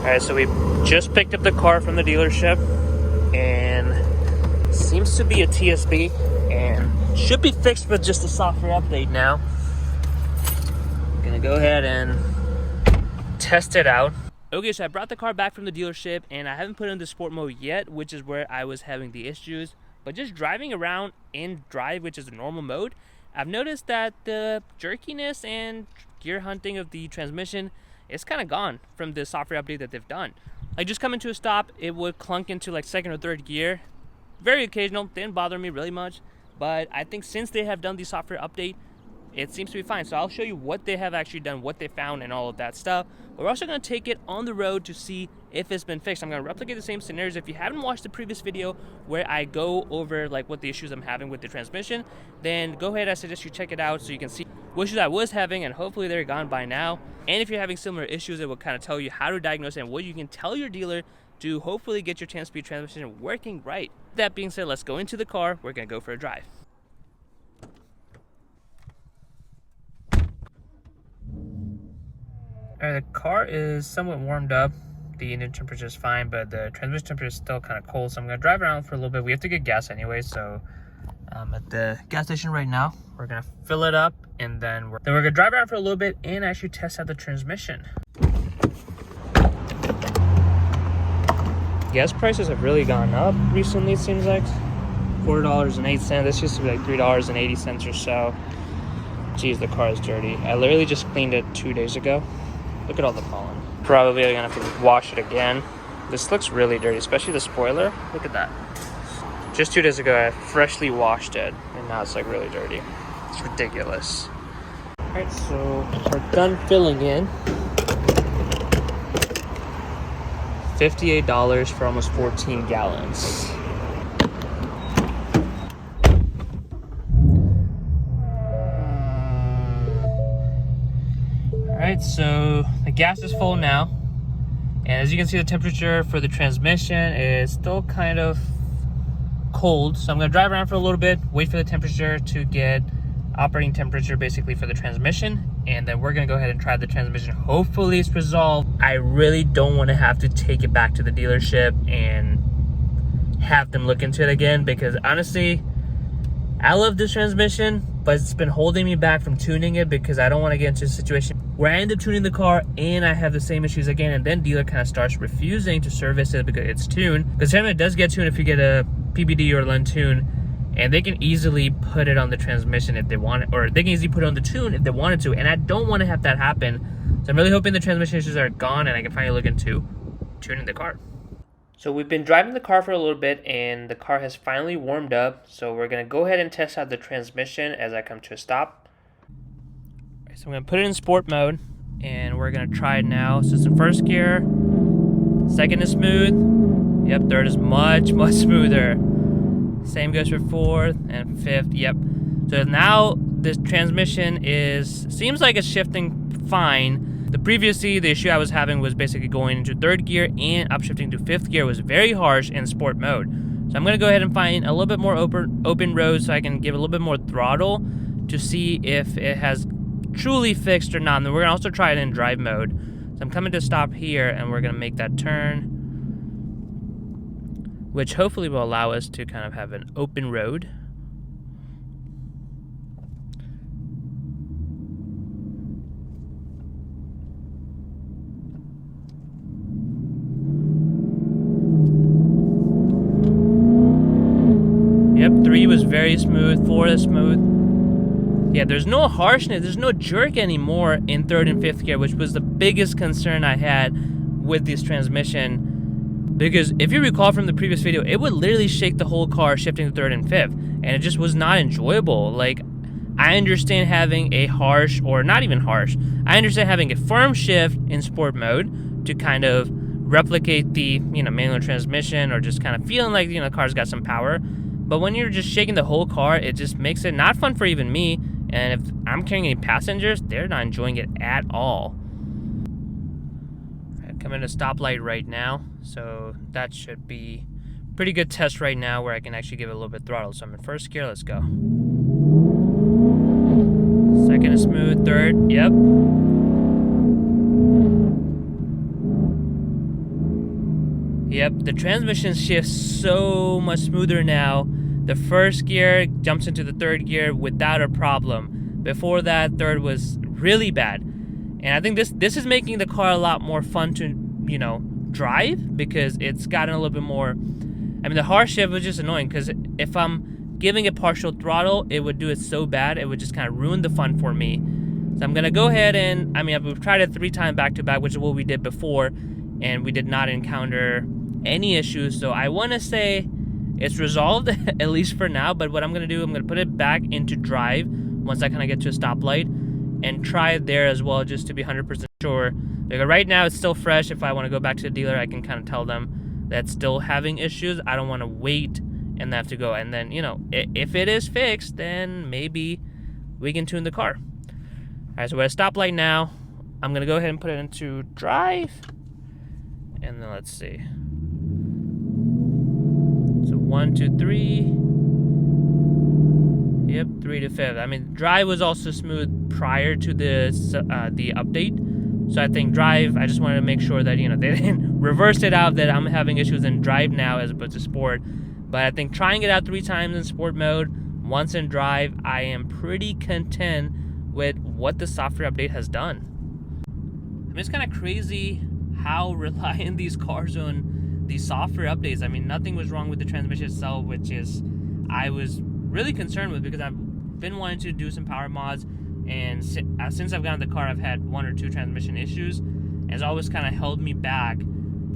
Alright, so we just picked up the car from the dealership, and seems to be a TSB, and should be fixed with just a software update now. I'm gonna go ahead and test it out. Okay, so I brought the car back from the dealership, and I haven't put it into sport mode yet, which is where I was having the issues. But just driving around in drive, which is the normal mode, I've noticed that the jerkiness and gear hunting of the transmission is kind of gone from the software update that they've done. Like, just coming to a stop, it would clunk into like second or third gear. Very occasional, didn't bother me really much. But I think since they have done the software update, it seems to be fine. So I'll show you what they have actually done, what they found, and all of that stuff. We're also going to take it on the road to see if it's been fixed. I'm going to replicate the same scenarios. If you haven't watched the previous video where I go over like what the issues I'm having with the transmission, then go ahead. I suggest you check it out so you can see what issues I was having, and hopefully they're gone by now. And if you're having similar issues, it will kind of tell you how to diagnose and what you can tell your dealer to hopefully get your 10-speed transmission working right. That being said, let's go into the car. We're going to go for a drive. Alright, the car is somewhat warmed up. The engine temperature is fine, but the transmission temperature is still kind of cold. So I'm going to drive around for a little bit. We have to get gas anyway, so I'm at the gas station right now. We're going to fill it up, and then we're going to drive around for a little bit and actually test out the transmission. Gas prices have really gone up recently, it seems like. $4.08. This used to be like $3.80 or so. Jeez, the car is dirty. I literally just cleaned it 2 days ago. Look at all the pollen. Probably gonna have to wash it again. This looks really dirty, especially the spoiler. Look at that. Just 2 days ago, I freshly washed it, and now it's like really dirty. It's ridiculous. All right, so we're done filling in. $58 for almost 14 gallons. Alright, so the gas is full now, and as you can see, the temperature for the transmission is still kind of cold. So I'm going to drive around for a little bit, wait for the temperature to get operating temperature basically for the transmission, and then we're going to go ahead and try the transmission. Hopefully it's resolved. I really don't want to have to take it back to the dealership and have them look into it again, because honestly, I love this transmission, but it's been holding me back from tuning it because I don't want to get into a situation where I end up tuning the car and I have the same issues again, and then dealer kind of starts refusing to service it because it's tuned. Because generally it does get tuned if you get a PBD or Lund tune, and they can easily put it on the transmission if they want it, or they can easily put it on the tune if they wanted to, and I don't want to have that happen. So I'm really hoping the transmission issues are gone and I can finally look into tuning the car. So we've been driving the car for a little bit, and the car has finally warmed up. So we're going to go ahead and test out the transmission as I come to a stop. So I'm going to put it in sport mode, and we're going to try it now. So it's in first gear. Second is smooth. Yep, third is much, much smoother. Same goes for fourth and fifth. Yep. So now this transmission seems like it's shifting fine. Previously, the issue I was having was basically going into third gear and upshifting to fifth gear was very harsh in sport mode. So I'm going to go ahead and find a little bit more open road so I can give a little bit more throttle to see if it has truly fixed or not. And then we're going to also try it in drive mode. So I'm coming to stop here, and we're going to make that turn, which hopefully will allow us to kind of have an open road. Yep, 3 was very smooth, 4 is smooth. Yeah, there's no harshness, there's no jerk anymore in third and fifth gear, which was the biggest concern I had with this transmission. Because if you recall from the previous video, it would literally shake the whole car shifting to third and fifth, and it just was not enjoyable. Like, I understand having a harsh, or not even harsh, I understand having a firm shift in sport mode to kind of replicate the, manual transmission, or just kind of feeling like, the car's got some power. But when you're just shaking the whole car, it just makes it not fun for even me. And if I'm carrying any passengers, they're not enjoying it at all. I'm coming to a stoplight right now, so that should be a pretty good test right now where I can actually give it a little bit of throttle. So I'm in first gear, let's go. Second is smooth, third, yep. Yep, the transmission shifts so much smoother now. The first gear jumps into the third gear without a problem. Before that, third was really bad. And I think this is making the car a lot more fun to, you know, drive, because it's gotten a little bit more... I mean, the hard shift was just annoying, because if I'm giving it partial throttle, it would do it so bad, it would just kind of ruin the fun for me. So I'm going to go ahead and, I mean, we've tried it 3 times back-to-back, which is what we did before, and we did not encounter any issues. So I want to say it's resolved, at least for now. But what I'm going to do, I'm going to put it back into drive once I kind of get to a stoplight, and try it there as well, just to be 100% sure. Because right now it's still fresh. If I want to go back to the dealer, I can kind of tell them that's still having issues. I don't want to wait and have to go. And then, you know, if it is fixed, then maybe we can tune the car. All right, so we're at a stoplight now. I'm going to go ahead and put it into drive. And then let's see. So 1, 2, 3. Yep, 3 to 5. I mean, drive was also smooth prior to the update. So I think drive, I just wanted to make sure that, you know, they didn't reverse it out, that I'm having issues in drive now as opposed to sport. But I think trying it out 3 times in sport mode, once in drive, I am pretty content with what the software update has done. I mean, it's kind of crazy how reliant these cars on these software updates. I mean, nothing was wrong with the transmission itself, which is I was really concerned with, because I've been wanting to do some power mods, and since I've gotten the car, I've had 1 or 2 transmission issues, and it's always kind of held me back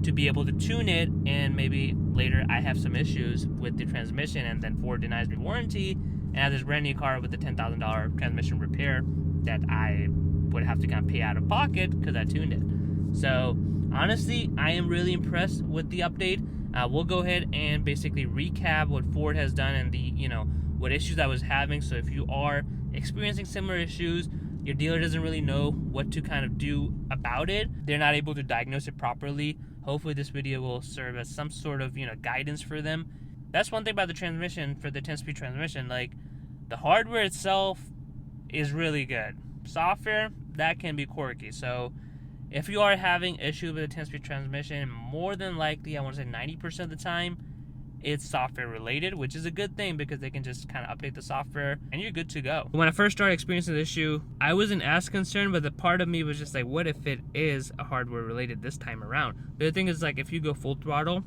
to be able to tune it, and maybe later I have some issues with the transmission, and then Ford denies me warranty, and I have this brand new car with a $10,000 transmission repair that I would have to kind of pay out of pocket because I tuned it. So honestly, I am really impressed with the update. We'll go ahead and basically recap what Ford has done and the, you know, what issues I was having. So if you are experiencing similar issues, your dealer doesn't really know what to kind of do about it, they're not able to diagnose it properly, hopefully this video will serve as some sort of, you know, guidance for them. That's one thing about the transmission, for the 10-speed transmission, like, the hardware itself is really good. Software, that can be quirky. So if you are having issues with a 10-speed transmission, more than likely, I want to say 90% of the time, it's software related, which is a good thing, because they can just kind of update the software and you're good to go. When I first started experiencing the issue, I wasn't as concerned, but the part of me was just like, what if it is a hardware related this time around? But the thing is, like, if you go full throttle,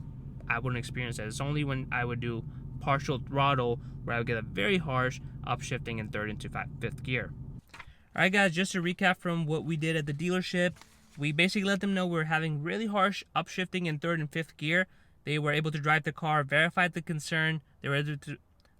I wouldn't experience it. It's only when I would do partial throttle where I would get a very harsh upshifting in 3rd into 5th gear. Alright guys, just to recap from what we did at the dealership, we basically let them know we're having really harsh upshifting in 3rd and 5th gear. They were able to drive the car, verified the concern. They were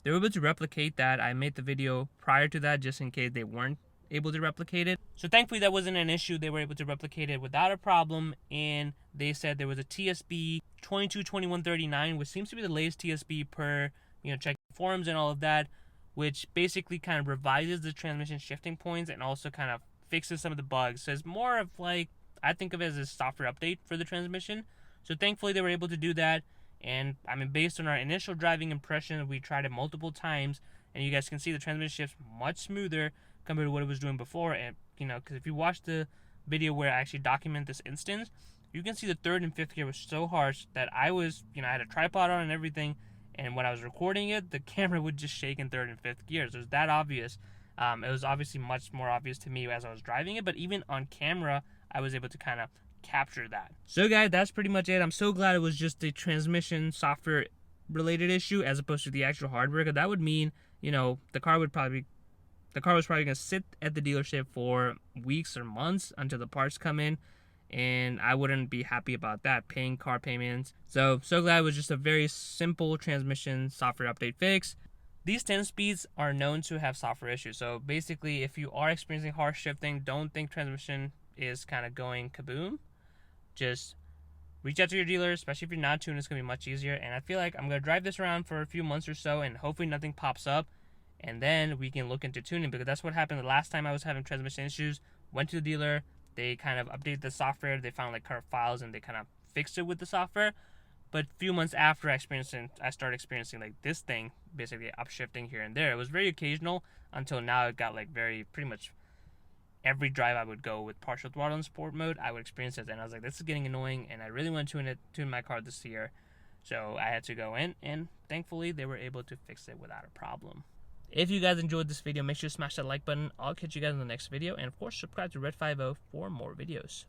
able to replicate that. I made the video prior to that just in case they weren't able to replicate it. So thankfully that wasn't an issue. They were able to replicate it without a problem, and they said there was a TSB 222139, which seems to be the latest TSB per, you know, checking forums and all of that, which basically kind of revises the transmission shifting points and also kind of fixes some of the bugs. So it's more of like, I think of it as a software update for the transmission. So thankfully they were able to do that. And I mean, based on our initial driving impression, we tried it multiple times, and you guys can see the transmission shifts much smoother compared to what it was doing before. And, you know, because if you watch the video where I actually document this instance, you can see the 3rd and 5th gear was so harsh that I was, you know, I had a tripod on and everything, and when I was recording it, the camera would just shake in 3rd and 5th gears. It was that obvious. It was obviously much more obvious to me as I was driving it, but even on camera, I was able to kind of capture that. So guys, that's pretty much it. I'm so glad it was just a transmission software related issue as opposed to the actual hardware, because that would mean, you know, the car was probably going to sit at the dealership for weeks or months until the parts come in, and I wouldn't be happy about that, paying car payments. So glad it was just a very simple transmission software update fix. These 10 speeds are known to have software issues. So basically, if you are experiencing harsh shifting, don't think transmission is kind of going kaboom. Just reach out to your dealer, especially if you're not tuned. It's going to be much easier. And I feel like I'm going to drive this around for a few months or so, and hopefully nothing pops up, and then we can look into tuning, because that's what happened the last time I was having transmission issues. Went to the dealer, they kind of updated the software, they found like curved files, and they kind of fixed it with the software. But a few months after I started experiencing like this thing, basically upshifting here and there. It was very occasional until now it got like pretty much every drive I would go with partial throttle in sport mode, I would experience this, and I was like, this is getting annoying, and I really want to tune my car this year. So I had to go in, and thankfully they were able to fix it without a problem. If you guys enjoyed this video, make sure to smash that like button. I'll catch you guys in the next video, and of course subscribe to Red 50 for more videos.